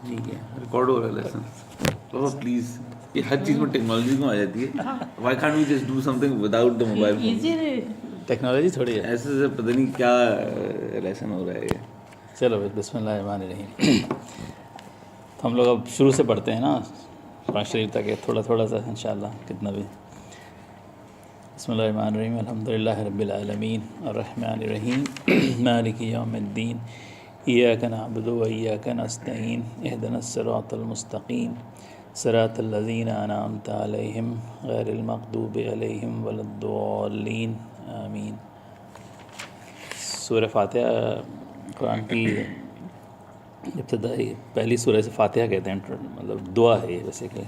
ٹھیک ہے ریکارڈ ہو رہا ہے لیسن. پلیز یہ ہر چیز میں ٹیکنالوجی کیوں آ جاتی ہے؟ Why can't we just do something without the mobile phone? Technology تھوڑی ہے. ایسے سے پتہ نہیں کیا لیسن ہو رہا ہے یہ. چلو بسم اللہ الرحمن الرحیم. تو ہم لوگ اب شروع سے پڑھتے ہیں نا قرآن شریف تک ہے، تھوڑا تھوڑا سا انشاءاللہ کتنا بھی. بسم اللہ الرحمن الرحیم. الحمدللہ رب العالمین الرحمن الرحیم مالک یوم الدین ایاک نعبد و ایاک نستعین اہدنا الصراط المستقیم صراط الذین انعمت علیہم غیر المغضوب علیہم ولا الضالین آمین. سورہ فاتحہ قرآن کی ابتدائی پہلی سورہ سے فاتحہ کہتے ہیں، مطلب دعا ہے یہ بیسیکلی.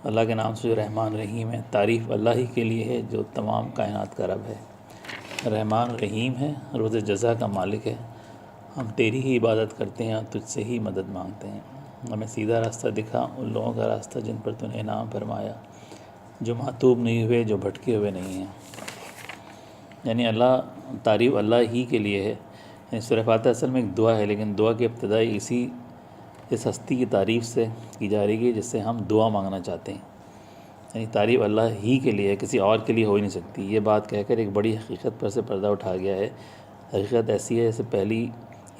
اللہ کے نام سے جو رحمان رحیم ہے، تعریف اللہ ہی کے لیے ہے جو تمام کائنات کا رب ہے. رحمان رحیم ہے، روز جزا کا مالک ہے. ہم تیری ہی عبادت کرتے ہیں اور تجھ سے ہی مدد مانگتے ہیں. ہمیں سیدھا راستہ دکھا، ان لوگوں کا راستہ جن پر تو نے انعام فرمایا، جو معتوب نہیں ہوئے، جو بھٹکے ہوئے نہیں ہیں. یعنی اللہ، تعریف اللہ ہی کے لیے ہے. یعنی سورہ فاتحہ اصل میں ایک دعا ہے، لیکن دعا کی ابتدائی اس ہستی کی تعریف سے کی جا رہی ہے جس سے ہم دعا مانگنا چاہتے ہیں. یعنی تعریف اللہ ہی کے لیے ہے، کسی اور کے لیے ہو ہی نہیں سکتی. یہ بات کہہ کر ایک بڑی حقیقت پر سے پردہ اٹھا گیا ہے. حقیقت ایسی ہے جیسے پہلی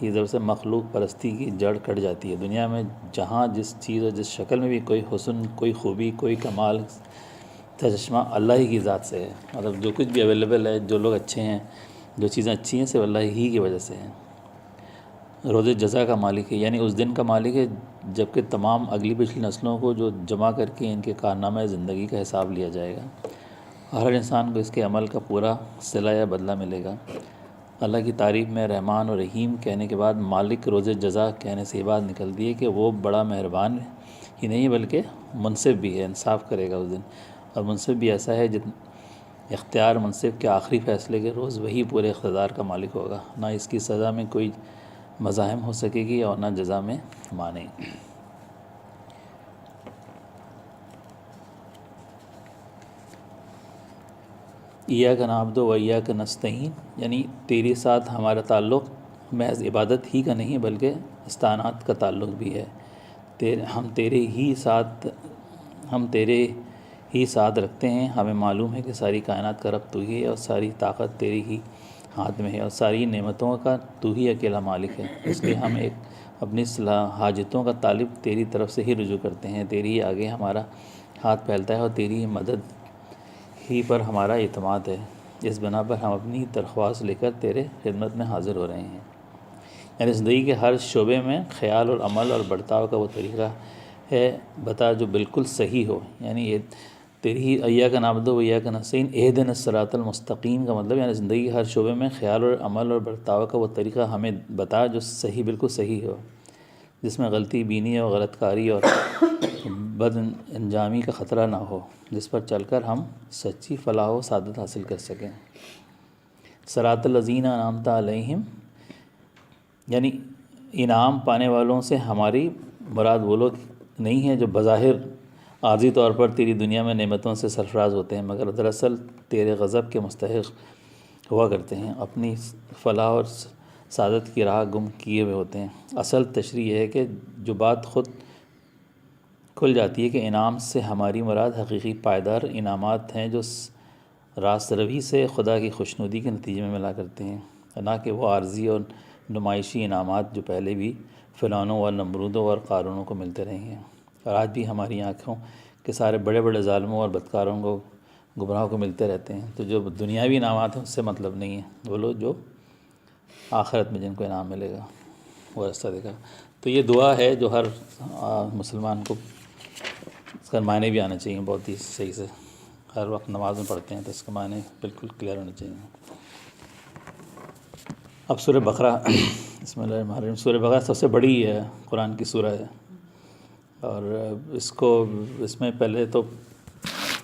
ہی جب سے مخلوق پرستی کی جڑ کٹ جاتی ہے. دنیا میں جہاں جس چیز اور جس شکل میں بھی کوئی حسن، کوئی خوبی، کوئی کمال کا چشمہ اللہ ہی کی ذات سے ہے. مطلب جو کچھ بھی اویلیبل ہے، جو لوگ اچھے ہیں، جو چیزیں اچھی ہیں، صرف اللہ ہی کی وجہ سے ہیں. روز جزا کا مالک ہے، یعنی اس دن کا مالک ہے جب کہ تمام اگلی پچھلی نسلوں کو جو جمع کر کے ان کے کارنامہ زندگی کا حساب لیا جائے گا. ہر انسان کو اس کے عمل کا پورا صلہ یا بدلہ ملے گا. اللہ کی تعریف میں رحمان و رحیم کہنے کے بعد مالک روز جزا کہنے سے یہ بات نکلتی ہے کہ وہ بڑا مہربان ہی نہیں بلکہ منصف بھی ہے، انصاف کرے گا اس دن. اور منصف بھی ایسا ہے اختیار منصف کے آخری فیصلے کے روز وہی پورے اقتدار کا مالک ہوگا. نہ اس کی سزا میں کوئی مزاحم ہو سکے گی اور نہ جزا میں مانے. ایاک نعبد و ایاک نستعین، یعنی تیرے ساتھ ہمارا تعلق محض عبادت ہی کا نہیں بلکہ استعانات کا تعلق بھی ہے. ہم تیرے ہی ساتھ رکھتے ہیں. ہمیں معلوم ہے کہ ساری کائنات کا رب تو ہی ہے اور ساری طاقت تیری ہی ہاتھ میں ہے اور ساری نعمتوں کا تو ہی اکیلا مالک ہے. اس لیے ہم اپنی حاجتوں کا طالب تیری طرف سے ہی رجوع کرتے ہیں. تیری ہی آگے ہمارا ہاتھ پھیلتا ہے اور تیری ہی مدد ہی پر ہمارا اعتماد ہے. اس بنا پر ہم اپنی درخواست لے کر تیرے خدمت میں حاضر ہو رہے ہیں. یعنی زندگی کے ہر شعبے میں خیال اور عمل اور برتاؤ کا وہ طریقہ ہے بتا جو بالکل صحیح ہو. یعنی یہ تیری ہی ایاک نعبد و ایاک نستعین اہدنا الصراط المستقیم کا مطلب یعنی زندگی کے ہر شعبے میں خیال اور عمل اور برتاؤ کا وہ طریقہ ہمیں بتا جو صحیح، بالکل صحیح ہو، جس میں غلطی بینی اور غلط کاری اور بد انجامی کا خطرہ نہ ہو، جس پر چل کر ہم سچی فلاح و سعادت حاصل کر سکیں. صراط الذین انعمت علیہم، یعنی انعام پانے والوں سے ہماری مراد وہ لوگ نہیں ہیں جو بظاہر عارضی طور پر تیری دنیا میں نعمتوں سے سرفراز ہوتے ہیں مگر دراصل تیرے غضب کے مستحق ہوا کرتے ہیں، اپنی فلاح اور سعادت کی راہ گم کیے ہوئے ہوتے ہیں. اصل تشریح یہ ہے کہ جو بات خود کھل جاتی ہے کہ انعام سے ہماری مراد حقیقی پائیدار انعامات ہیں جو راست روی سے خدا کی خوشنودی کے نتیجے میں ملا کرتے ہیں، نہ کہ وہ عارضی اور نمائشی انعامات جو پہلے بھی فرعونوں اور نمرودوں اور قارونوں کو ملتے رہے ہیں اور آج بھی ہماری آنکھوں کے سارے بڑے بڑے ظالموں اور بدکاروں کو، گمراہوں کو ملتے رہتے ہیں. تو جو دنیاوی انعامات ہیں اس سے مطلب نہیں ہے، وہ لوگ جو آخرت میں جن کو انعام ملے گا وہ راستہ دیکھا. تو یہ دعا ہے جو ہر مسلمان کو اس کا معنی بھی آنا چاہیے بہت ہی صحیح سے. ہر وقت نماز میں پڑھتے ہیں تو اس کا معنی بالکل کلیئر ہونا چاہیے. اب سورہ بقرہ بسم اللہ الرحمن الرحیم. سورہ بقرہ سب سے بڑی ہے قرآن کی سورہ ہے اور اس میں پہلے تو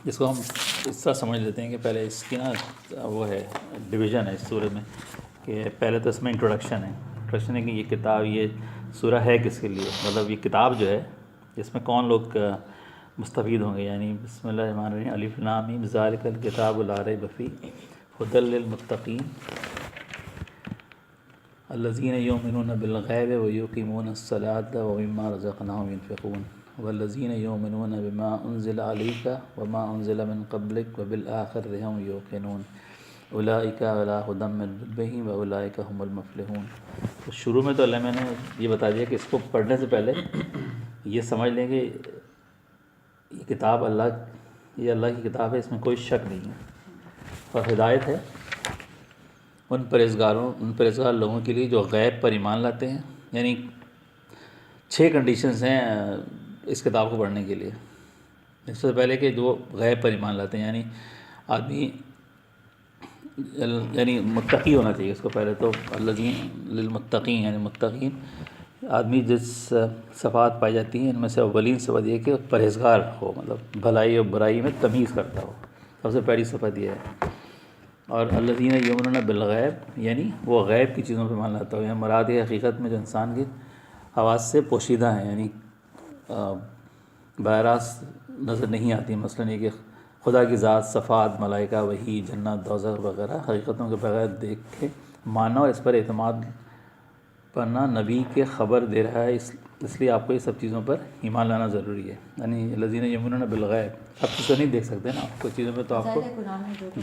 اس کو ہم اس طرح سمجھ لیتے ہیں کہ پہلے اس کی نا وہ ہے ڈویژن ہے اس سورہ میں کہ پہلے تو اس میں انٹروڈکشن ہے کہ یہ کتاب، یہ سورہ ہے کس کے لیے، مطلب یہ کتاب جو ہے اس میں کون لوگ مستفید ہوں گے. یعنی بسم اللہ الرحمن الرحیم الف لام میم ذالک الکتاب لا ریب فیہ ھدی للمتقین. الذین یؤمنون بالغیب ویقیمون الصلاۃ ومما رزقناہم ینفقون والذین یؤمنون بما انزل علیک وما انزل من قبلک وبالآخرۃ هم یوقنون اولئک علی ھدی من ربہم واولئک هم المفلحون۔ تو شروع میں تو اللہ میں نے یہ بتا دیا کہ اس کو پڑھنے سے پہلے یہ سمجھ لیں کہ یہ کتاب یہ اللہ کی کتاب ہے، اس میں کوئی شک نہیں ہے، اور ہدایت ہے ان پرہیزگار لوگوں کے لیے جو غیب پر ایمان لاتے ہیں۔ یعنی 6 کنڈیشنز ہیں اس کتاب کو پڑھنے کے لیے۔ اس سے پہلے کہ جو غیب پر ایمان لاتے ہیں، یعنی آدمی یعنی متقی ہونا چاہیے اس کو پہلے تو، الذین للمتقین یعنی متقین آدمی جس صفات پائی جاتی ہیں ان میں سے اولین صفت یہ ہے کہ پرہیزگار ہو، مطلب بھلائی اور برائی میں تمیز کرتا ہو، سب سے پہلی صفت یہ ہے۔ اور الذین یؤمنون بالغیب یعنی وہ غیب کی چیزوں پہ مان لاتا ہو، یعنی مراد یہ حقیقت میں جو انسان کی حواس سے پوشیدہ ہیں، یعنی براہ راست نظر نہیں آتی، مثلاً یہ کہ خدا کی ذات، صفات، ملائکہ، وحی، جنت، دوزخ وغیرہ حقیقتوں کے بغیر دیکھ کے ماننا اور اس پر اعتماد پڑھنا نبی کے خبر دے رہا ہے، اس لیے آپ کو یہ سب چیزوں پر ایمان لانا ضروری ہے۔ یعنی الذین یؤمنون بالغیب سب چیز تو نہیں دیکھ سکتے نا، آپ کو چیزوں پہ تو آپ کو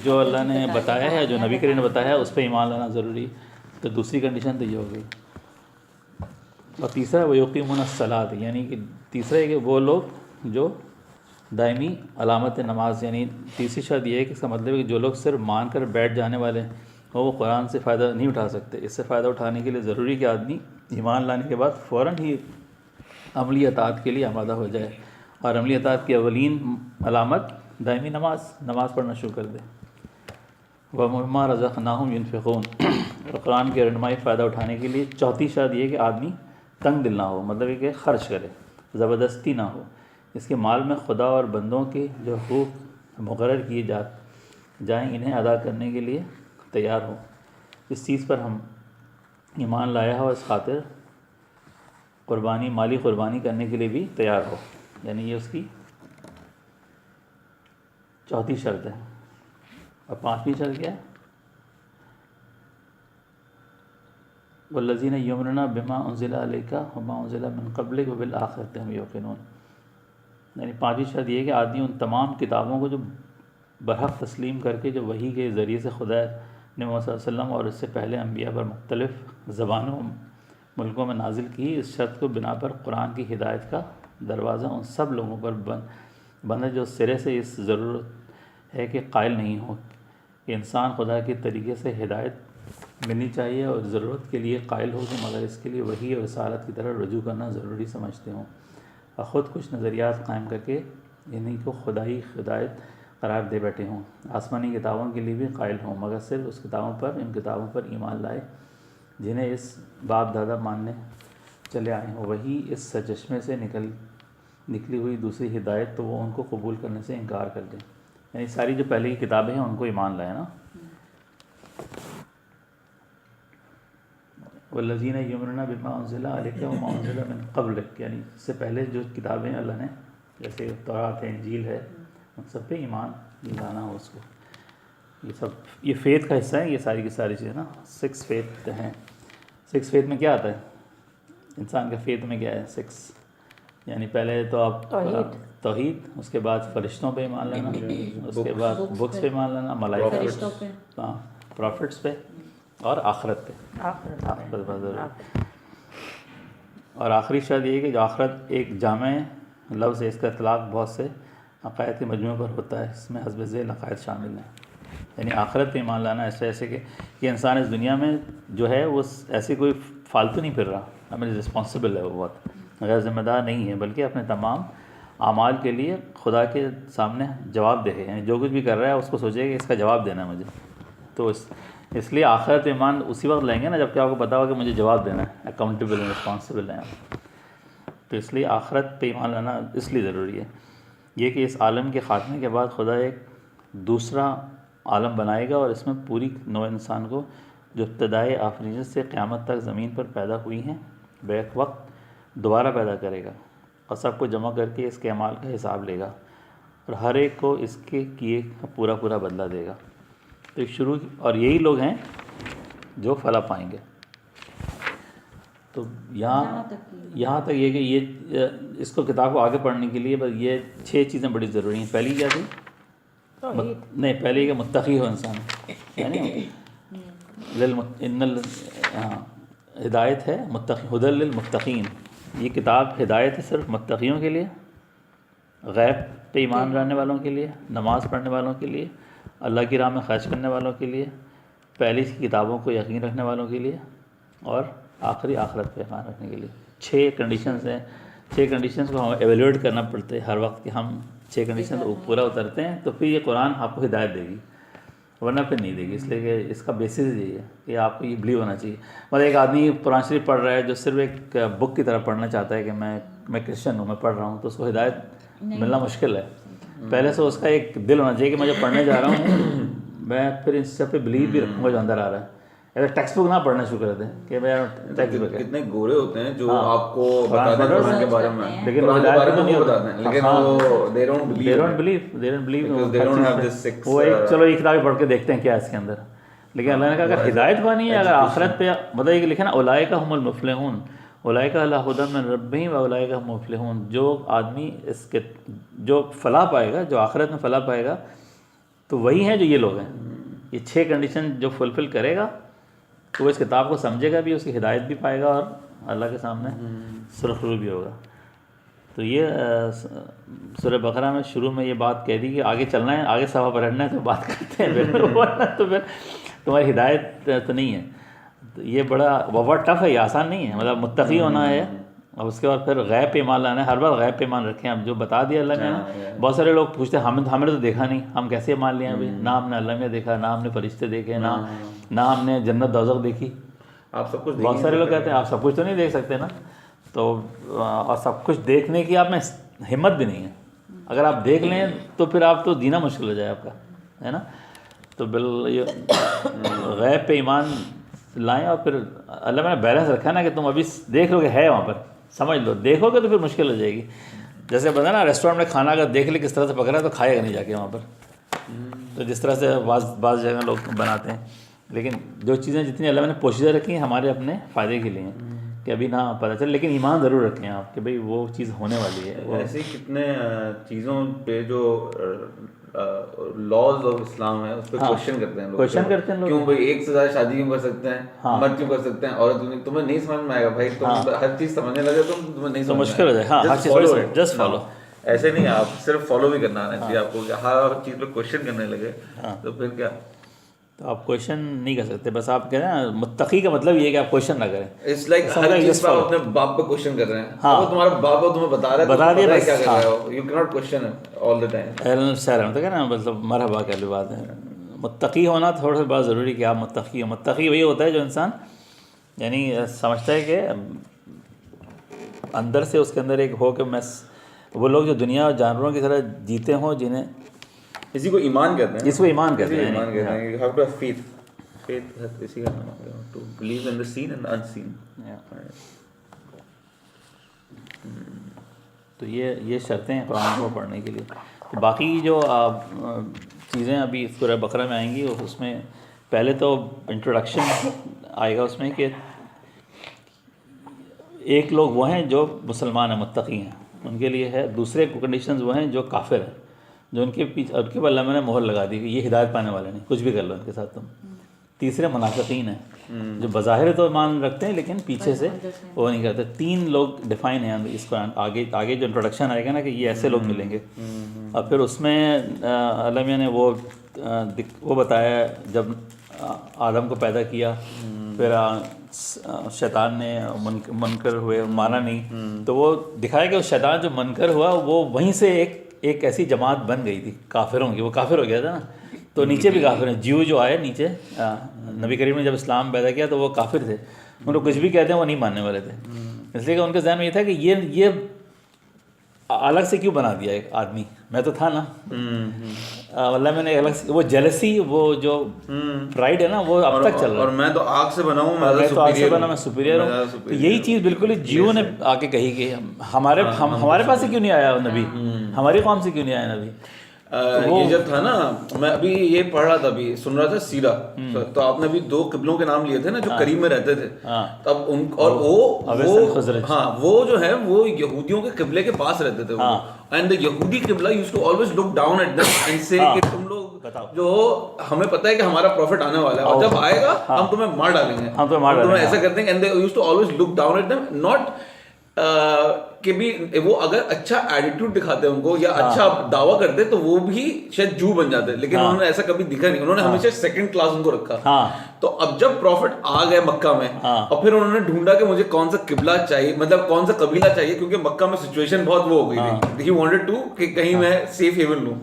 جو اللہ نے بتایا ہے، جو نبی کریم نے بتایا ہے اس پہ ایمان لانا ضروری ہے۔ تو دوسری کنڈیشن تو یہ ہو گئی۔ اور تیسرا ویقیمون الصلاۃ، یعنی کہ تیسرا ہے کہ وہ لوگ جو دائمی علامت نماز، یعنی تیسری شرط یہ ہے کہ اس کا مطلب ہے کہ جو لوگ صرف مان کر بیٹھ جانے والے ہیں وہ قرآن سے فائدہ نہیں اٹھا سکتے۔ اس سے فائدہ اٹھانے کے لیے ضروری کہ آدمی ایمان لانے کے بعد فوراً ہی عملی اطاعت کے لیے آمادہ ہو جائے، اور عملی اطاعت کی اولین علامت دائمی نماز پڑھنا شروع کر دے۔ وَمِمَّا رَزَقْنَاهُمْ يُنْفِقُونَ، اور قرآن کی رہنمائی فائدہ اٹھانے کے لیے چوتھی شرط یہ ہے کہ آدمی تنگ دل نہ ہو، مطلب یہ کہ خرچ کرے، زبردستی نہ ہو، اس کے مال میں خدا اور بندوں کے جو حقوق مقرر کیے جائیں انہیں ادا کرنے کے لیے تیار ہو، اس چیز پر ہم ایمان لایا ہو، اس خاطر مالی قربانی کرنے کے لیے بھی تیار ہو، یعنی یہ اس کی چوتھی شرط ہے۔ اور پانچویں شرط کیا ہے؟ والذین یؤمنون بما انزل الیک وما انزل من قبلک وبالآخرۃ هم یوقنون، یعنی پانچویں شرط یہ ہے کہ آدمی ان تمام کتابوں کو جو برحق تسلیم کر کے جو وحی کے ذریعے سے خدا نے محمد صلی اللہ علیہ وسلم اور اس سے پہلے انبیاء پر مختلف زبانوں ملکوں میں نازل کی، اس شرط کو بنا پر قرآن کی ہدایت کا دروازہ ان سب لوگوں پر بند ہے جو سرے سے اس ضرورت ہے کہ قائل نہیں ہو کہ انسان خدا کے طریقے سے ہدایت ملنی چاہیے، اور ضرورت کے لیے قائل ہو کہ مگر اس کے لیے وحی اور رسالت کی طرف رجوع کرنا ضروری سمجھتے ہوں، اور خود کچھ نظریات قائم کر کے انہیں کو خدائی ہدایت قرار دے بیٹھے ہوں، آسمانی کتابوں کے لیے بھی قائل ہوں، مگر صرف اس ان کتابوں پر ایمان لائے جنہیں اس باپ دادا ماننے چلے آئے ہوں، وہی اس سرچشمے سے نکلی ہوئی دوسری ہدایت تو وہ ان کو قبول کرنے سے انکار کر دیں، یعنی ساری جو پہلے کی کتابیں ہیں ان کو ایمان لائے نا۔ والذین یؤمنون بما انزل الیک وما انزل من قبلک، یعنی اس سے پہلے جو کتابیں اللہ نے جیسے تورات ہے، انجیل ہے، ان سب پہ ایمان لانا ہو اس کو۔ یہ فیتھ کا حصہ ہے، یہ ساری کی ساری چیزیں نا 6 فیتھ ہیں۔ 6 فیتھ میں کیا آتا ہے؟ انسان کا فیتھ میں کیا ہے؟ 6 یعنی پہلے تو آپ توحید، اس کے بعد فرشتوں پہ ایمان لانا، اس کے بعد بکس پہ ایمان لانا، ملائکہ، پروفٹس پہ، اور آخرت پہ۔ اور آخری شرط یہ ہے کہ جو آخرت ایک جامع لفظ ہے، اس کا اطلاق بہت سے عقائد کے مجموعے پر ہوتا ہے، اس میں حسب ذیل عقائد شامل ہیں، یعنی آخرت پہ ایمان لانا اس طرح سے کہ یہ انسان اس دنیا میں جو ہے وہ ایسے کوئی فالتو نہیں پھر رہا، ہمیں رسپانسبل ہے، وہ بہت غیر ذمہ دار نہیں ہے، بلکہ اپنے تمام اعمال کے لیے خدا کے سامنے جواب دے ہے، یعنی جو کچھ بھی کر رہا ہے اس کو سوچے کہ اس کا جواب دینا ہے مجھے، تو اس لیے آخرت پہ ایمان اسی وقت لیں گے نا جب کہ آپ کو پتا ہو کہ مجھے جواب دینا ہے، اکاؤنٹیبل ہے، رسپانسبل ہیں آپ، تو اس لیے آخرت پہ ایمان لانا اس لیے ضروری ہے، یہ کہ اس عالم کے خاتمے کے بعد خدا ایک دوسرا عالم بنائے گا، اور اس میں پوری نوع انسان کو جو ابتدائی آفرینت سے قیامت تک زمین پر پیدا ہوئی ہیں بیک وقت دوبارہ پیدا کرے گا، اور سب کو جمع کر کے اس کے اعمال کا حساب لے گا، اور ہر ایک کو اس کے کیے کا پورا بدلہ دے گا۔ تو شروع اور یہی لوگ ہیں جو فلاح پائیں گے۔ تو یہاں تک یہ کہ یہ اس کو کتاب کو آگے پڑھنے کے لیے بس یہ 6 چیزیں بڑی ضروری ہیں. پہلی کیا تھی؟ نہیں، پہلے یہ کہ متقی ہو انسان، یعنی ہدایت ہے ہدی للمتقین. یہ کتاب ہدایت ہے صرف متقیوں کے لیے، غیب پہ ایمان رکھنے والوں کے لیے، نماز پڑھنے والوں کے لیے، اللہ کی راہ میں خرچ کرنے والوں کے لیے، پہلی کتابوں کو یقین رکھنے والوں کے لیے، اور آخری آخرت پہ ایمان رکھنے کے لیے. 6 کنڈیشنز ہیں. 6 کنڈیشنز کو ہم ایویلویٹ کرنا پڑتے ہیں ہر وقت کہ ہم 6 کنڈیشن پورا اترتے ہیں تو پھر یہ قرآن آپ کو ہدایت دے گی، ورنہ پھر نہیں دے گی. اس لیے کہ اس کا بیسس یہی ہے کہ آپ کو یہ بلیو ہونا چاہیے. مطلب ایک آدمی قرآن شریف پڑھ رہا ہے جو صرف ایک بک کی طرح پڑھنا چاہتا ہے کہ میں کرسچن ہوں، میں پڑھ رہا ہوں، تو اس کو ہدایت ملنا مشکل ہے. پہلے سے اس کا ایک دل ہونا چاہیے کہ میں جو پڑھنے جا رہا ہوں میں پھر اس سب پہ بلیو بھی رکھوں گا جو اندر آ رہا ہے. اگر ٹیکسٹ بک نہ پڑھنا شروع کر دیں کہ میں ٹیکسٹ بک کتنے گورے ہوتے ہیں جو آپ کو بتا دیں قرآن کے بارے میں، لیکن بارے میں نہیں بتاتے ہیں، لیکن وہ they don't believe وہ ایک چلو یہ کتابیں پڑھ کے دیکھتے ہیں کیا اس کے اندر. لیکن اللہ نے کہا اگر ہدایت بانی ہے، اگر آخرت پہ مطلب یہ لکھا نا اولئک هم المفلحون، اولئک علی ھدی من ربہم واولئک هم المفلحون. جو آدمی اس کے جو فلاح پائے گا، جو آخرت میں فلاح پائے گا، تو وہی ہیں جو یہ لوگ ہیں. یہ 6 کنڈیشن جو فلفل کرے گا تو وہ اس کتاب کو سمجھے گا بھی، اس کی ہدایت بھی پائے گا اور اللہ کے سامنے سرخرو بھی ہوگا. تو یہ سورہ بقرہ میں شروع میں یہ بات کہہ دی کہ آگے چلنا ہے، آگے صفحہ پلٹنا ہے تو بات کرتے ہیں تو پھر تمہاری ہدایت تو نہیں ہے. تو یہ بڑا ٹف ہے، یہ آسان نہیں ہے. مطلب متقی ہونا ہے اور اس کے بعد پھر غیب پہ ایمان لانا ہے. ہر بار غیب پہ ایمان رکھیں. اب جو بتا دیا اللہ نے، بہت سارے لوگ پوچھتے ہیں ہمیں تو دیکھا نہیں، ہم کیسے ایمان لیں ابھی؟ نہ ہم نے اللہ میں دیکھا، نہ ہم نے فرشتے دیکھے، نہ ہم نے جنت دوزخ دیکھی. آپ سب کچھ بہت سارے لوگ کہتے ہیں آپ سب کچھ تو نہیں دیکھ سکتے نا. تو اور سب کچھ دیکھنے کی آپ میں ہمت بھی نہیں ہے. اگر آپ دیکھ لیں تو پھر آپ تو جینا مشکل ہو جائے آپ کا، ہے نا. تو غیب پہ ایمان لائیں اور پھر اللہ میں نے بیلنس رکھا نا کہ تم ابھی دیکھ لو کہ ہے وہاں پر، سمجھ لو. دیکھو گے تو پھر مشکل ہو جائے گی. جیسے بتا نا ریسٹورینٹ میں کھانا اگر دیکھ لے کس طرح سے پکڑا ہے تو کھائے گا نہیں جا کے وہاں پر. تو جس طرح سے بعض جگہ لوگ بناتے ہیں. لیکن جو چیزیں جتنی اللہ نے پوشیدہ رکھی ہیں ہمارے اپنے فائدے کے لیے ہیں کہ ابھی نہ پتہ چلے، لیکن ایمان ضرور رکھیں آپ کہ بھئی وہ چیز ہونے والی ہے. ایسے کتنے چیزوں پہ جو لاز آف اسلام ہے اس پہ کوشچن کرتے ہیں لوگ. کیوں بھائی ایک سے زیادہ شادی کیوں کر سکتے ہیں، مرد کیوں کر سکتے ہیں، عورت تمہیں نہیں سمجھ میں آئے گا بھائی. تم ہر چیز سمجھنے لگے تمہیں نہیں سمجھ مشکل ہو جائے. ہاں ہر چیز جسٹ فالو. ایسے نہیں، آپ صرف فالو بھی کرنا آنا چاہیے آپ کو. ہر چیز پہ کوشچن کرنے لگے تو پھر کیا، تو آپ کوشچن نہیں کر سکتے. بس آپ کہہ رہے ہیں متقی کا مطلب یہ ہے کہ آپ کوشچن نہ کریں. اٹس لائک ہر چیز پہ آپ اپنے باپ پہ کوشچن کر رہے ہیں. وہ تمہارا باپ ہے، تمہیں بتا رہا ہے کیا کر رہے ہو. یو کی not question all the time. تو کہہ رہے ہیں مطلب مرحبا کی بات ہے. متقی ہونا تھوڑا سا بات ضروری کہ آپ متقی ہو. متقی وہی ہوتا ہے جو انسان یعنی سمجھتا ہے کہ اندر سے اس کے اندر ایک ہو کہ میں وہ لوگ جو دنیا اور جانوروں کی طرح جیتے ہوں، جنہیں اسی کو ایمان کہتے ہیں. اس کو ایمان کہتے ہیں. ایمان کہتے ہیں. You have to have faith. Faith ہے اسی کا نام ہے. To believe in the seen and the unseen. تو یہ شرطیں ہیں قرآن کو پڑھنے کے لیے. تو باقی جو چیزیں ابھی سورہ بقرہ میں آئیں گی اس میں پہلے تو انٹروڈکشن آئے گا اس میں کہ ایک لوگ وہ ہیں جو مسلمان ہیں، متقی ہیں، ان کے لیے ہے. دوسرے کنڈیشنز وہ ہیں جو کافر ہیں، جو ان کے پیچھے ان کے اوپر اللہ نے مہر لگا دی کہ یہ ہدایت پانے والے نہیں، کچھ بھی کر لو ان کے ساتھ تم. تیسرے منافقین ہیں جو بظاہر تو ایمان رکھتے ہیں لیکن پیچھے سے وہ نہیں کرتے. 3 لوگ ڈیفائن ہیں اس کو. آگے جو انٹروڈکشن آئے گا نا کہ یہ ایسے لوگ ملیں گے. اور پھر اس میں اللہ میاں نے وہ بتایا جب آدم کو پیدا کیا، پھر شیطان نے منکر ہوئے، مانا نہیں، تو وہ دکھایا کہ وہ شیطان جو منکر ہوا وہ وہیں سے ایک ایسی جماعت بن گئی تھی کافروں کی. وہ کافر ہو گیا تھا نا، تو نیچے بھی کافر ہیں. جیو جو آئے نیچے، نبی کریم نے جب اسلام پیدا کیا تو وہ کافر تھے. ان کو کچھ بھی کہتے ہیں وہ نہیں ماننے والے تھے، اس لیے کہ ان کے ذہن میں یہ تھا کہ یہ الگ سے کیوں بنا دیا ایک آدمی، میں تو تھا نا. اللہ میں نے الگ سے وہ جیلسی، وہ جو پرائڈ ہے نا، وہ اب تک چل رہا ہے. اور میں تو آگ سے بنا ہوں، میں تو آگ سے بنا، میں سپیریئر ہوں. تو یہی چیز بالکل جیو نے آ کے کہی کہ ہمارے پاس سے کیوں نہیں آیا نبی، ہماری قوم سے کیوں نہیں آیا نبی. یہ جب تھا نا میں ابھی یہ پڑھ رہا تھا ابھی سن رہا تھا سیرہ تو آپ نے ابھی 2 قبلوں کے نام لیے تھے نا جو کریم میں رہتے تھے تب ان اور وہ جو ہے وہ یہودیوں کے قبلے کے پاس رہتے تھے اینڈ دا یہودی قبلہ used to always look down at them and say کہ تم لوگ جو ہمیں پتہ ہے کہ ہمارا پروفٹ آنے والا ہے اور جب آئے گا ہم تمہیں مار ڈالیں گے ہم تمہیں ایسا کرتے ہیں and they used to always look down at them not کہ بھی وہ اگر اچھا ایٹیٹیوڈ دکھاتے ان کو یا اچھا دعویٰ کرتے تو وہ بھی شاید جو بن جاتے, لیکن انہوں نے ایسا کبھی دکھا نہیں, انہوں نے ہمیشہ سیکنڈ کلاس ان کو رکھا. تو اب جب پروفٹ آ گئے مکہ میں اور پھر انہوں نے ڈھونڈا کہ مجھے کون سا قبلہ چاہیے, مطلب کون سا قبیلہ چاہیے, کیونکہ مکہ میں سچویشن بہت وہ ہو گئی تھی, ہی وانٹڈ ٹو کہ کہیں میں سیف ہیون لوں.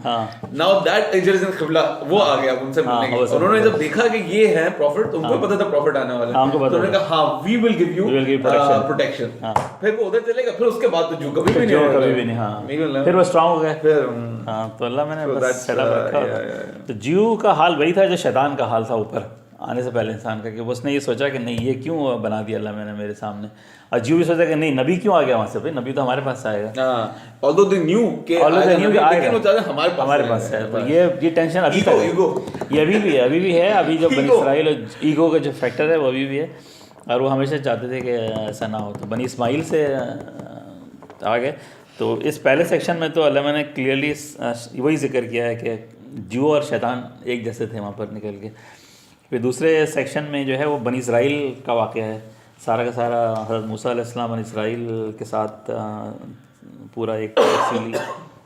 ناؤ دیٹ ایجرز ان قبلہ وہ آ گیا ان سے ملنے کے, انہوں نے جب دیکھا کہ یہ ہے پروفٹ, ان کو پتا تھا پروفٹ آنے والا ہے, تو انہوں نے کہا ہاں وی ول گیو یو پروٹیکشن. پھر وہ ادھر چلے گا, پھر اس کے بعد تو جو کبھی بھی نہیں, ہاں پھر وہ اسٹرانگ ہو گئے. پھر ہاں تو اللہ میں نے بس سیٹ اپ رکھا. تو جیو کا حال وہی تھا جو شیطان کا حال تھا اوپر آنے سے پہلے انسان کا, کہ اس نے یہ سوچا کہ نہیں یہ کیوں بنا دیا اللہ میں نے میرے سامنے, اور جیو بھی سوچا کہ نہیں نبی کیوں آ گیا وہاں سے, بھائی نبی تو ہمارے پاس آئے گا. although they knew کہ ہمارے پاس ہے. تو یہ ٹینشن ابھی تک یہ ابھی بھی ہے. ابھی جو بنی اسرائیل ایگو کا جو فیکٹر ہے وہ ابھی بھی ہے, اور وہ ہمیشہ چاہتے تھے کہ ایسا نہ ہو. تو بنی اسماعیل سے آ گئے. تو اس پہلے سیکشن میں تو علامہ نے کلیئرلی وہی ذکر کیا ہے کہ جو اور شیطان ایک جیسے تھے وہاں پر نکل کے. پھر دوسرے سیکشن میں جو ہے وہ بنی اسرائیل کا واقعہ ہے, سارا کا سارا حضرت موسیٰ علیہ السلام بنی اسرائیل کے ساتھ پورا ایک تفصیلی,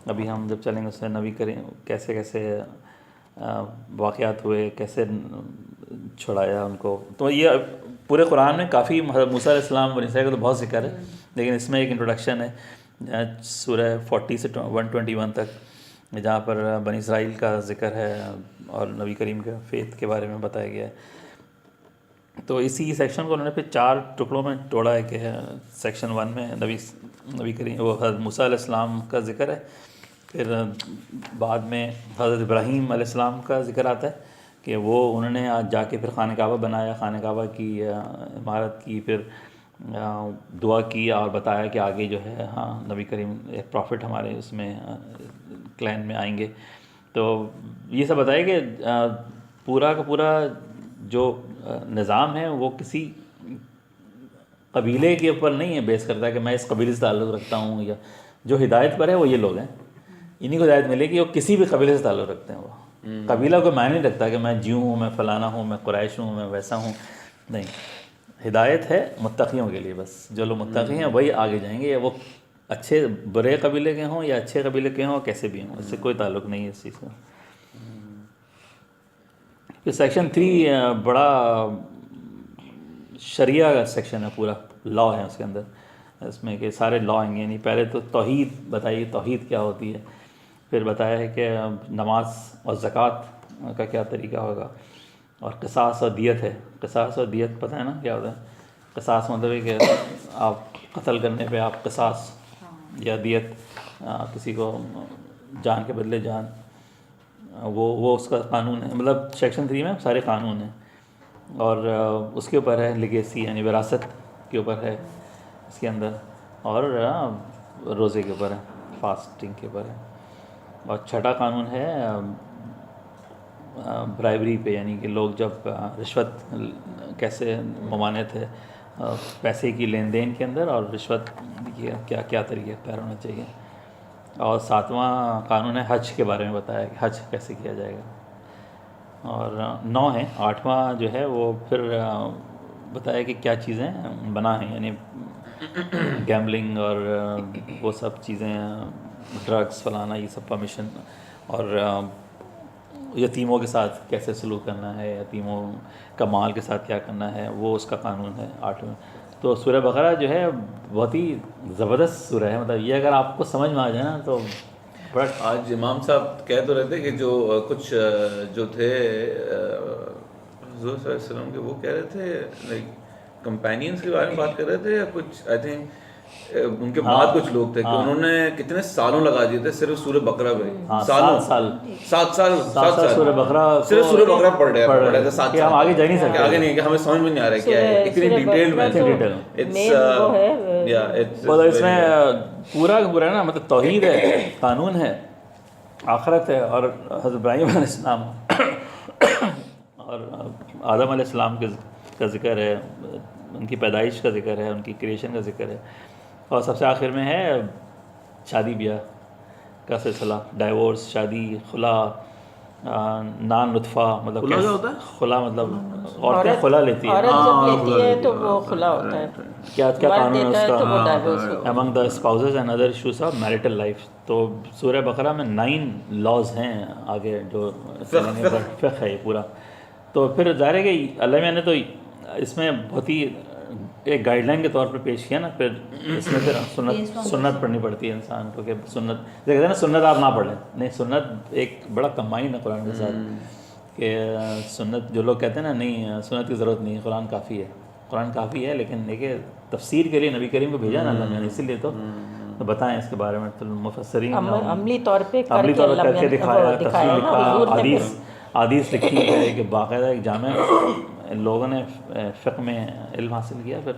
ابھی ہم جب چلیں گے اس سے نبی کریں کیسے کیسے واقعات ہوئے, کیسے چھڑایا ان کو. تو یہ پورے قرآن میں کافی حضرت موسیٰ علیہ السلام بنی اسرائیل کا تو بہت ذکر ہے, لیکن اس میں ایک انٹروڈکشن ہے سورہ 40 سے 121 تک, جہاں پر بنی اسرائیل کا ذکر ہے اور نبی کریم کے فیتھ کے بارے میں بتایا گیا ہے. تو اسی سیکشن کو انہوں نے پھر 4 ٹکڑوں میں توڑا ہے کہ سیکشن 1 میں نبی کریم وہ حضرت موسیٰ علیہ السلام کا ذکر ہے, پھر بعد میں حضرت ابراہیم علیہ السلام کا ذکر آتا ہے کہ وہ انہوں نے جا کے پھر خانہ کعبہ بنایا, خانہ کعبہ کی عمارت کی, پھر دعا کی اور بتایا کہ آگے جو ہے ہاں نبی کریم ایک پروفٹ ہمارے اس میں کلین میں آئیں گے. تو یہ سب بتایا کہ پورا کا پورا جو نظام ہے وہ کسی قبیلے کے اوپر نہیں ہے بیس کرتا ہے کہ میں اس قبیلے سے تعلق رکھتا ہوں, یا جو ہدایت پر ہے وہ یہ لوگ ہیں, انہیں کو ہدایت ملے کہ وہ کسی بھی قبیلے سے تعلق رکھتے ہیں. وہ قبیلہ کو معنی نہیں رکھتا کہ میں جیوں ہوں, میں فلانا ہوں, میں قریش ہوں, میں ویسا ہوں, نہیں. ہدایت ہے متقیوں کے لیے, بس جو لوگ متقی ہیں وہی آگے جائیں گے, یا وہ اچھے برے قبیلے کے ہوں یا اچھے قبیلے کے ہوں, کیسے بھی ہوں, اس سے کوئی تعلق نہیں ہے اس چیز کا. پھر سیکشن 3 بڑا شریعہ کا سیکشن ہے, پورا لا ہے اس کے اندر, اس میں کہ سارے لا آئیں گے. یعنی پہلے تو توحید بتائیے, توحید کیا ہوتی ہے, پھر بتایا ہے کہ نماز اور زکوٰۃ کا کیا طریقہ ہوگا, اور قصاص اور دیت ہے. قصاص اور دیت پتہ ہے نا کیا ہوتا ہے؟ قصاص مطلب ہے کہ آپ قتل کرنے پہ آپ قصاص یا دیت, کسی کو جان کے بدلے جان, وہ اس کا قانون ہے. مطلب سیکشن 3 میں سارے قانون ہیں, اور اس کے اوپر ہے لیگیسی یعنی وراثت کے اوپر ہے اس کے اندر, اور روزے کے اوپر ہے, فاسٹنگ کے اوپر ہے. اور 6واں قانون ہے برائبری پہ, یعنی کہ لوگ جب رشوت کیسے ممانعت ہے پیسے کی لین دین کے اندر, اور رشوت کیا کیا طریقہ اختیار ہونا چاہیے. اور 7واں قانون ہے حج کے بارے میں بتایا کہ حج کیسے کیا جائے گا. اور 9 ہے. 8واں جو ہے وہ پھر بتایا کہ کیا چیزیں بنا ہیں, یعنی گیمبلنگ اور وہ سب چیزیں, ڈرگس فلانا, یہ سب پرمیشن, اور یتیموں کے ساتھ کیسے سلوک کرنا ہے, یتیموں کا مال کے ساتھ کیا کرنا ہے, وہ اس کا قانون ہے 8واں. تو سورہ بقرہ جو ہے بہت ہی زبردست سورہ ہے, مطلب یہ اگر آپ کو سمجھ میں آ جائے نا تو بڑا. آج امام صاحب کہہ تو رہے تھے کہ جو کچھ جو تھے حضور صلی اللہ علیہ وسلم کے, وہ کہہ رہے تھے لائک کمپینینس کے بارے میں بات کر رہے تھے, یا کچھ آئی تھنک ان کے بعد کچھ لوگ تھے کہ انہوں نے کتنے سالوں لگا دیے تھے صرف سورہ بقرہ پہ. 7 سال سورہ بقرہ, صرف سورہ بقرہ پڑھ رہے تھے 7 سال. ہم آگے جا نہیں سکتے, آگے نہیں, کہ ہمیں سمجھ میں نہیں آ رہا ہے کیا ہے, اتنی ڈیٹیل میں. اس میں پورا کا پورا نا مطلب توحید ہے, قانون ہے, آخرت ہے اور حضرت ابراہیم علیہ السلام اور آدم علیہ السلام کا ذکر ہے، ان کی پیدائش کا ذکر ہے، ان کی کریشن کا ذکر ہے، اور سب سے آخر میں ہے شادی بیاہ کا سلسلہ، ڈائیورس، شادی، خلا، نان نطفہ، مطلب خلا کیا ہوتا ہے؟ خلا مطلب عورتیں خلا لیتی ہیں، عورت جب لیتی ہے تو وہ خلا ہوتا ہے، کیا قانون ہے اس تو وہ کا ڈائیورس ہوتا ہے. among the spouses and other issues of marital life. تو سورہ بقرہ میں 9 لاز ہیں آگے جو فقہ ہے یہ پورا. تو پھر ظاہر ہے کہ اللہ میں نے تو اس میں بہت ہی ایک گائیڈ لائن کے طور پر پیش کیا نا، پھر اس میں پھر سنت پڑھنی پڑتی ہے انسان کو، کہ سنت کہتے ہیں نا سنت آپ نہ پڑھ لیں، نہیں سنت ایک بڑا کمبائن ہے قرآن کے ساتھ، کہ سنت جو لوگ کہتے ہیں نا نہیں سنت کی ضرورت نہیں، قرآن کافی ہے، قرآن کافی ہے، لیکن دیکھیے تفسیر کے لیے نبی کریم کو بھیجا نا اللہ نے، اسی لیے تو بتائیں اس کے بارے میں. تو مفسرین عملی طور پہ عملی طور پر کر کے دکھایا، تفسیر لکھا، حدیث لکھی ہے کہ باقاعدہ ایک جامع لوگوں نے فقہ میں علم حاصل کیا. پھر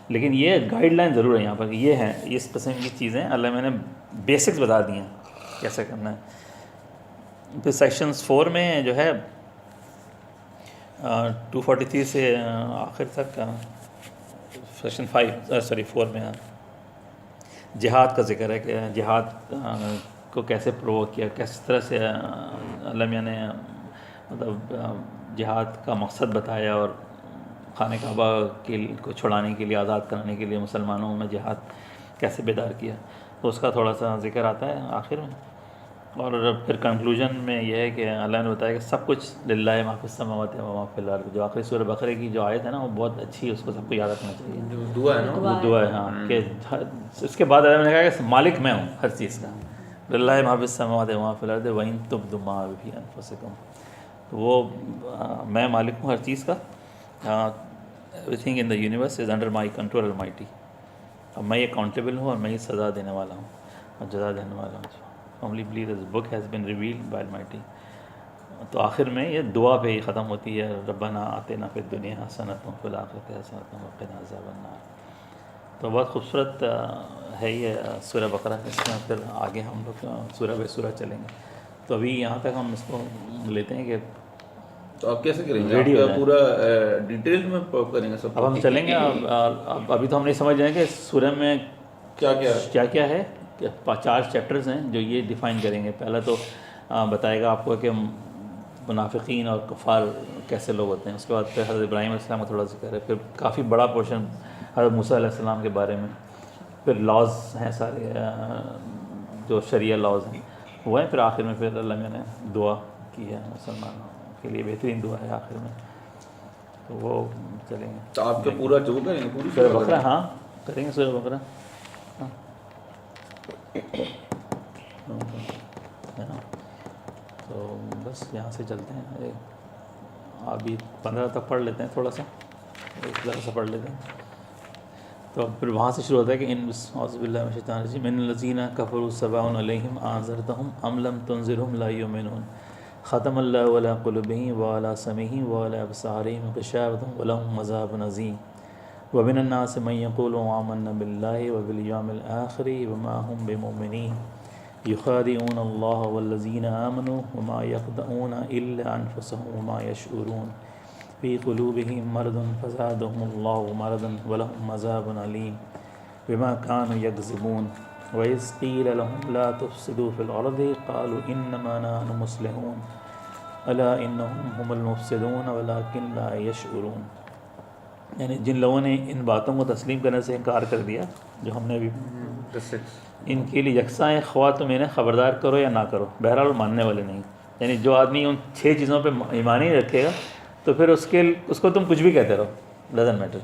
لیکن یہ گائیڈ لائن ضرور ہے یہاں پر، یہ ہیں اس قسم کی چیزیں اللہ میں نے بیسکس بتا دی ہیں کیسے کرنا ہے. پھر سیکشنز 4 میں جو ہے 243 سے آخر تک، سیکشن 4 میں جہاد کا ذکر ہے، کہ جہاد کو کیسے پرووک کیا، کس طرح سے اللہ میاں نے مطلب جہاد کا مقصد بتایا، اور خانہ کعبہ کو چھڑانے کے لیے، آزاد کرانے کے لیے مسلمانوں میں جہاد کیسے بیدار کیا. تو اس کا تھوڑا سا ذکر آتا ہے آخر میں. اور پھر کنکلوژن میں یہ ہے کہ اللہ نے بتایا کہ سب کچھ للہ ما فی السماوات و ما فی الارض. جو آخری سورہ بقرہ کی جو آیت ہے نا وہ بہت اچھی ہے، اس کو سب کو یاد رکھنا چاہیے. دعا ہے نا، دعا ہے ہاں، کہ اس کے بعد اللہ نے کہا کہ مالک میں ہوں ہر چیز کا، للہ ما فی السماوات و ما فی الارض وان تبدوا ما فی انفسکم. تو وہ میں مالک ہوں ہر چیز کا، every thing in the universe is under my control almighty. اب میں اکاؤنٹیبل ہوں اور میں ہی سزا دینے والا ہوں اور جزا دینے والا ہوں. only believe this book has been revealed by Almighty. تو آخر میں یہ دعا پہ ہی ختم ہوتی ہے، ربنا آتنا فی الدنیا حسنۃ وفی الآخرۃ حسنۃ وقنا عذاب النار. تو بہت خوبصورت ہے یہ سورہ بقرہ. اس میں پھر آگے ہم لوگ سورہ بے سورہ چلیں گے. تو ابھی یہاں تک ہم اس کو لیتے ہیں کہ تو آپ کیسے کریں گے؟ آپ پورا ڈیٹیل میں کریں گے سب؟ اب ہم چلیں گے. ابھی تو ہم نہیں سمجھ رہے ہیں کہ سورہ میں کیا کیا ہے. 4 چیپٹرز ہیں جو یہ ڈیفائن کریں گے. پہلا تو بتائے گا آپ کو کہ منافقین اور کفار کیسے لوگ ہوتے ہیں. اس کے بعد پھر حضرت ابراہیم علیہ السلام کا تھوڑا ذکر ہے. پھر کافی بڑا پورشن حضرت موسیٰ علیہ السلام کے بارے میں. پھر لاز ہیں سارے جو شریعہ لاز ہیں وہ ہیں. پھر آخر میں پھر اللہ نے دعا کی ہے مسلمانوں کے لیے، بہترین دعا ہے آخر میں. تو وہ چلیں گے. تو آپ کا پورا جو ہوگا پوری سورہ بقرہ ہاں کریں گے. سورہ بقرہ ہے نا. تو بس یہاں سے چلتے ہیں. ابھی 15 تک پڑھ لیتے ہیں، تھوڑا سا ایک ذرا سا پڑھ لیتے ہیں. تو پھر وہاں سے شروع ہوتا ہے کہ اعوذ باللہ من الشیطان الرجیم ان الذین کفروا سواء علیہم انذرتہم ام لم تنذرہم لا یؤمنون ختم اللہ علی قلوبہم وعلی سمعہم وعلی ابصارہم غشاوۃ ولہم عذاب عظیم ومن الناس من یقول آمنا باللہ وبالیوم الآخر وما هم بمؤمنین یخادعون اللہ والذین آمنوا وما یخدعون الا انفسهم وما یشعرون فی قلوبہم مرض فزادہم اللہ مرضا ولہم عذاب علیم بما كانوا یکذبون وإذ قیل لهم لا تفسدوا في الأرض قالوا إنما نحن مصلحون ألا إنهم هم المفسدون ولكن لا يشعرون. یعنی جن لوگوں نے ان باتوں کو تسلیم کرنے سے انکار کر دیا جو ہم نے ابھی ان کے لیے یکساں ہے، خواہ تم انہیں خبردار کرو یا نہ کرو، بہرحال ماننے والے نہیں. یعنی جو آدمی ان 6 چیزوں پہ ایمان ہی رکھے گا تو پھر اس کو تم کچھ بھی کہتے رہو، ڈزنٹ میٹر،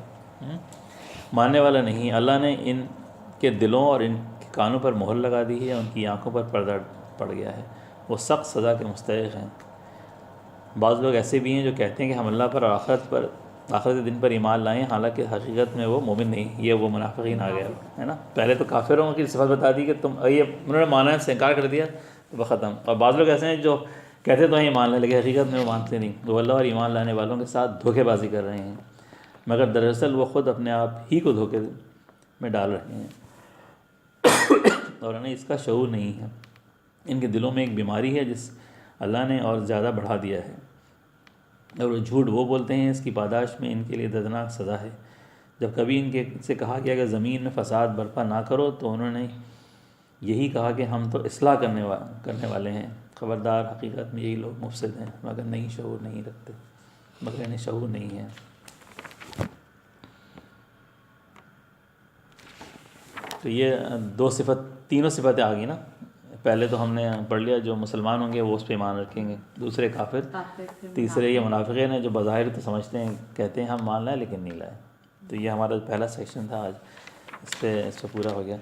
ماننے والا نہیں. اللہ نے ان کے دلوں اور ان کے کانوں پر مہر لگا دی ہے، ان کی آنکھوں پر پردہ پڑ گیا ہے، وہ سخت سزا کے مستحق ہیں. بعض لوگ ایسے بھی ہیں جو کہتے ہیں کہ ہم اللہ پر اور آخرت دن پر ایمان لائیں، حالانکہ حقیقت میں وہ مومن نہیں. یہ وہ منافقین آ گیا ہے نا. پہلے تو کافروں کی صفت بتا دی کہ تم یہ انہوں نے مانا سے انکار کر دیا تو ختم. اور بعض لوگ ایسے ہیں جو کہتے تو ہیں ایمان لائیں لیکن حقیقت میں وہ مانتے نہیں. وہ اللہ اور ایمان لانے والوں کے ساتھ دھوکے بازی کر رہے ہیں، مگر دراصل وہ خود اپنے آپ ہی کو دھوکے میں ڈال رہے ہیں اور انہیں اس کا شعور نہیں ہے. ان کے دلوں میں ایک بیماری ہے جس اللہ نے اور زیادہ بڑھا دیا ہے، اور وہ جھوٹ وہ بولتے ہیں، اس کی پاداش میں ان کے لیے دردناک سزا ہے۔ جب کبھی ان کے سے کہا گیا کہ زمین میں فساد برپا نہ کرو تو انہوں نے یہی کہا کہ ہم تو اصلاح کرنے والے ہیں۔ خبردار، حقیقت میں یہی لوگ مفسد ہیں مگر نہیں شعور نہیں رکھتے، مگر انہیں شعور نہیں ہے۔ تو یہ تینوں صفتیں آ گئی نا۔ پہلے تو ہم نے پڑھ لیا جو مسلمان ہوں گے وہ اس پہ ایمان رکھیں گے، دوسرے کافر، تیسرے یہ منافقین ہیں جو بظاہر تو سمجھتے ہیں، کہتے ہیں ہم مان لائے لیکن نہیں لائے۔ تو یہ ہمارا پہلا سیکشن تھا آج، اس پہ پورا ہو گیا۔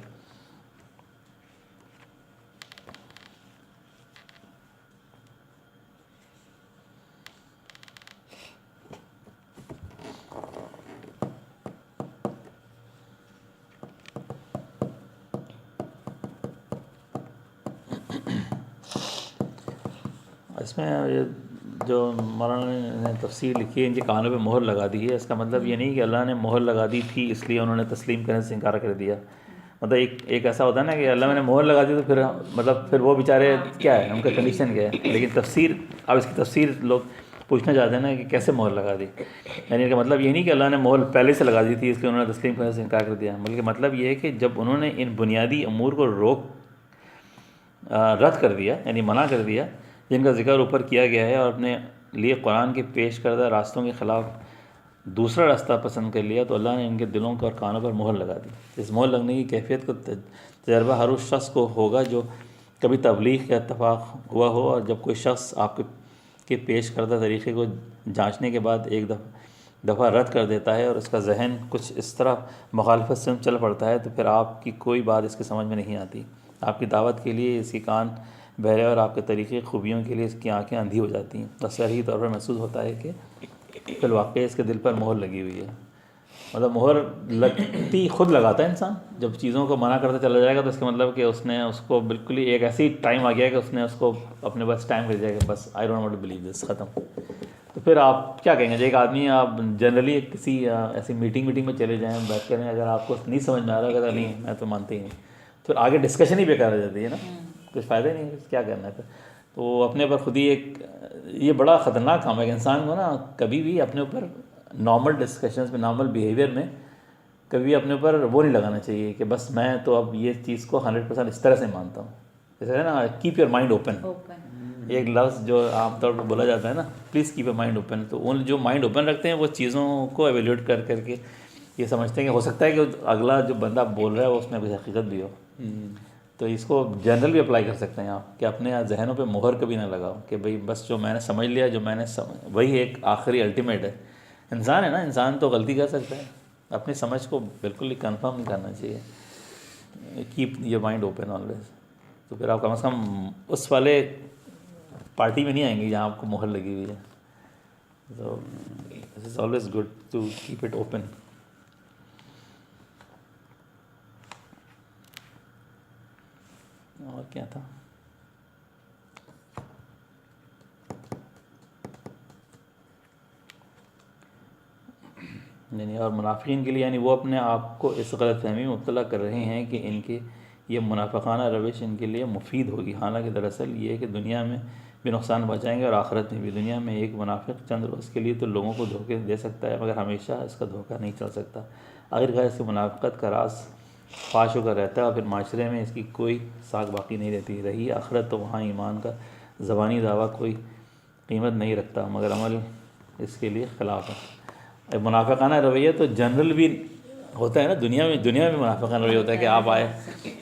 اس میں جو مولانا نے تفسیر لکھی ہے، ان کے کانوں پہ مہر لگا دی ہے، اس کا مطلب یہ نہیں کہ اللہ نے مہر لگا دی تھی اس لیے انہوں نے تسلیم کرنے سے انکار کر دیا۔ مطلب ایک ایسا ہوتا ہے نا کہ اللہ نے مہر لگا دی تو پھر وہ بیچارے کیا ہے، ان کا کنڈیشن کیا ہے۔ لیکن تفسیر، اب اس کی تفسیر لوگ پوچھنا چاہتے ہیں نا کہ کیسے مہر لگا دی، یعنی ان کا مطلب یہ نہیں کہ اللہ نے مہر پہلے سے لگا دی تھی اس لیے انہوں نے تسلیم کرنے سے انکار کر دیا، بلکہ مطلب یہ ہے کہ جب انہوں نے ان بنیادی امور کو رد کر دیا، یعنی منع کر دیا، جن کا ذکر اوپر کیا گیا ہے، اور اپنے لیے قرآن کے پیش کردہ راستوں کے خلاف دوسرا راستہ پسند کر لیا، تو اللہ نے ان کے دلوں کو اور کانوں پر مہر لگا دی۔ اس مہر لگنے کی کیفیت کو تجربہ ہر اس شخص کو ہوگا جو کبھی تبلیغ کا اتفاق ہوا ہو، اور جب کوئی شخص آپ کے پیش کردہ طریقے کو جانچنے کے بعد ایک دفعہ رد کر دیتا ہے اور اس کا ذہن کچھ اس طرح مخالفت سے چل پڑتا ہے، تو پھر آپ کی کوئی بات اس کی سمجھ میں نہیں آتی۔ آپ کی دعوت کے لیے اس کی کان بہرے اور آپ کے طریقے خوبیوں کے لیے اس کی آنکھیں اندھی ہو جاتی ہیں۔ اور صحیح طور پر محسوس ہوتا ہے کہ فی الواقع اس کے دل پر مہر لگی ہوئی ہے۔ مطلب مہر لگتی خود لگاتا ہے انسان، جب چیزوں کو منع کرتا چلا جائے گا تو اس کا مطلب کہ اس نے اس کو بالکل ہی ایک ایسی ٹائم آ گیا کہ اس نے اس کو اپنے بس ٹائم کر دیا کہ بس I don't want to believe this, ختم۔ تو پھر آپ کیا کہیں گے؟ ایک آدمی، آپ جنرلی کسی ایسی میٹنگ میں چلے جائیں، بات کریں، اگر آپ کو نہیں سمجھ میں آ رہا کہ نہیں میں تو مانتے ہی نہیں، پھر آگے ڈسکشن ہی بیکار ہو جاتی ہے نا، کچھ فائدہ ہی نہیں، کیا کرنا ہے پھر۔ تو وہ اپنے اوپر خود ہی یہ بڑا خطرناک کام ہے کہ انسان کو نا کبھی بھی اپنے اوپر نارمل ڈسکشنز میں، نارمل بیہیویئر میں کبھی اپنے اوپر وہ نہیں لگانا چاہیے کہ بس میں تو اب یہ چیز کو 100% اس طرح سے مانتا ہوں۔ جیسے ہے نا، کیپ یور مائنڈ اوپن، ایک لفظ جو عام طور پر بولا جاتا ہے نا، please keep your mind open. تو ان جو مائنڈ اوپن رکھتے ہیں وہ چیزوں کو ایویلیوٹ کر کے یہ سمجھتے ہیں کہ ہو سکتا ہے کہ اگلا جو بندہ بول رہا ہے وہ اس میں کچھ حقیقت بھی ہو۔ تو اس کو جنرل بھی اپلائی کر سکتے ہیں آپ، کہ اپنے ذہنوں پہ مہر کبھی نہ لگاؤ کہ بھئی بس جو میں نے سمجھ لیا، جو میں نے وہی ایک آخری الٹیمیٹ ہے۔ انسان ہے نا، انسان تو غلطی کر سکتا ہے، اپنی سمجھ کو بالکل ہی کنفرم نہیں کرنا چاہیے۔ Keep your mind open always. تو پھر آپ کم از کم اس والے پارٹی میں نہیں آئیں گے جہاں آپ کو مہر لگی ہوئی ہے۔ تو this is always good to keep it open. اور کیا تھا؟ یعنی اور منافقین کے لیے، یعنی وہ اپنے آپ کو اس غلط فہمی میں مبتلا کر رہے ہیں کہ ان کے یہ منافقانہ روش ان کے لیے مفید ہوگی، حالانکہ دراصل یہ ہے کہ دنیا میں بھی نقصان پہنچائیں گے اور آخرت میں بھی۔ دنیا میں ایک منافق چند روز کے لیے تو لوگوں کو دھوکے دے سکتا ہے، مگر ہمیشہ اس کا دھوکہ نہیں چل سکتا۔ آخرکار اس کی منافقت کا راز فاش ہو کر رہتا ہے، اور پھر معاشرے میں اس کی کوئی ساکھ باقی نہیں رہتی۔ رہی آخرت، تو وہاں ایمان کا زبانی دعویٰ کوئی قیمت نہیں رکھتا، مگر عمل اس کے لیے خلاف ہے۔ منافقانہ رویہ تو جنرل بھی ہوتا ہے نا، دنیا میں منافقانہ رویہ ہوتا ہے کہ آپ آئے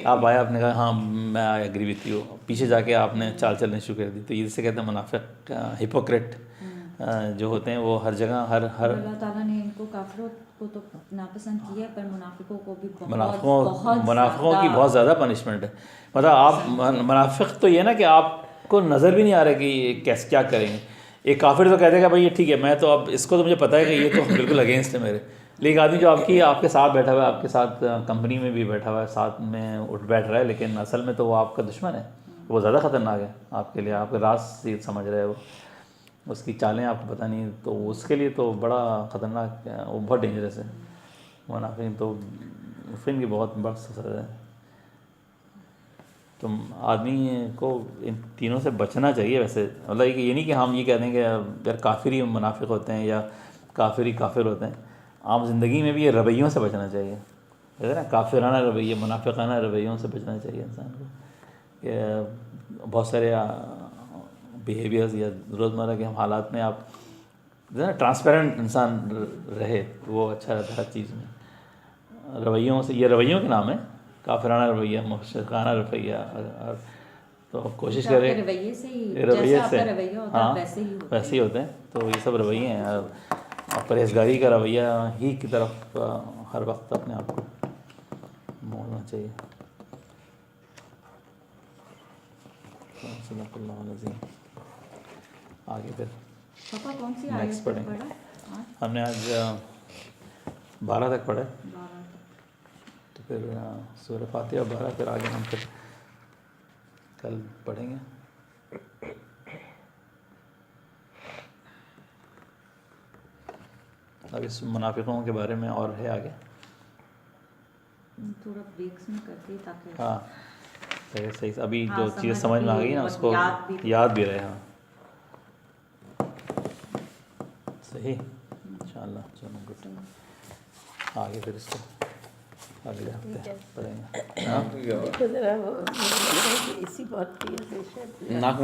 آپ نے کہا ہاں میں آئی ایگری وتھ یو، پیچھے جا کے آپ نے چال چلنے شروع کر دی۔ تو اسے کہتے ہیں منافق، ہپوکریٹ جو ہوتے ہیں وہ ہر جگہ ہر اللہ تعالیٰ نے ان کو کافروں کو تو ناپسند کیا، پر منافقوں کو بھی منافقوں کی بہت زیادہ پنشمنٹ ہے۔ مطلب آپ منافق تو یہ نا کہ آپ کو نظر بھی نہیں آ رہا کہ یہ کیسے کیا کریں گے۔ ایک کافر تو کہتے ہیں کہ بھائی یہ ٹھیک ہے، میں تو اب اس کو تو مجھے پتہ ہے کہ یہ تو بالکل اگینسٹ ہے میرے، لیکن آدمی جو آپ کے ساتھ بیٹھا ہوا ہے، آپ کے ساتھ کمپنی میں بھی بیٹھا ہوا ہے، ساتھ میں اٹھ بیٹھ رہا ہے، لیکن اصل میں تو وہ آپ کا دشمن ہے، وہ زیادہ خطرناک ہے آپ کے لیے، آپ کے راز سے سمجھ رہے وہ، اس کی چالیں آپ کو پتہ نہیں، تو اس کے لیے تو بڑا خطرناک ہے، وہ بہت ڈینجرس ہے۔ منافقین تو فن کی بہت بڑا سزا ہے۔ تو آدمی کو ان تینوں سے بچنا چاہیے ویسے. مطلب کہ یہ نہیں کہ ہم یہ کہہ دیں کہ یار کافر ہی منافق ہوتے ہیں یا کافر ہی کافر ہوتے ہیں. عام زندگی میں بھی یہ رویوں سے بچنا چاہیے, ہے نا, کافرانہ رویے, منافقانہ رویوں سے بچنا چاہیے انسان کو. کہ بہت سارے بیہیویئرز یا روزمرہ کے حالات میں آپ جو ہے نا ٹرانسپیرنٹ انسان رہے, وہ اچھا رہتا ہے ہر چیز میں. رویوں سے, یہ رویوں کے نام ہے, کافرانہ رویہ, مشرکانہ رویہ. تو کوشش کریں رویے سے رویے سے, ہاں ویسے ہی ہوتے ہیں. تو یہ سب رویے ہیں. پرہیزگاری کا رویہ ہی کی طرف ہر وقت اپنے آپ کو موڑنا چاہیے. صدق اللہ العظیم. آگے پھر پاپا کون سی نیکسٹ آیت پڑھیں تک گے. پڑھا؟ ہم نے آج 12 تک پڑھے, 12 تو پھر سورہ فاتحہ 12, پھر آگے ہم پھر کل پڑھیں گے. اب اس منافقوں کے بارے میں اور ہے آگے, تھوڑا بریکس میں کرتے تاکہ ہاں صحیح ابھی ہاں جو چیزیں سمجھ میں آ گئی نا اس کو یاد بھی رہے. ہاں صحیح انشاءاللہ. چلو گڈ. آگے پھر اس کو اگلے ہفتے پڑھیں گے. ذرا وہ اسی بات کی ناک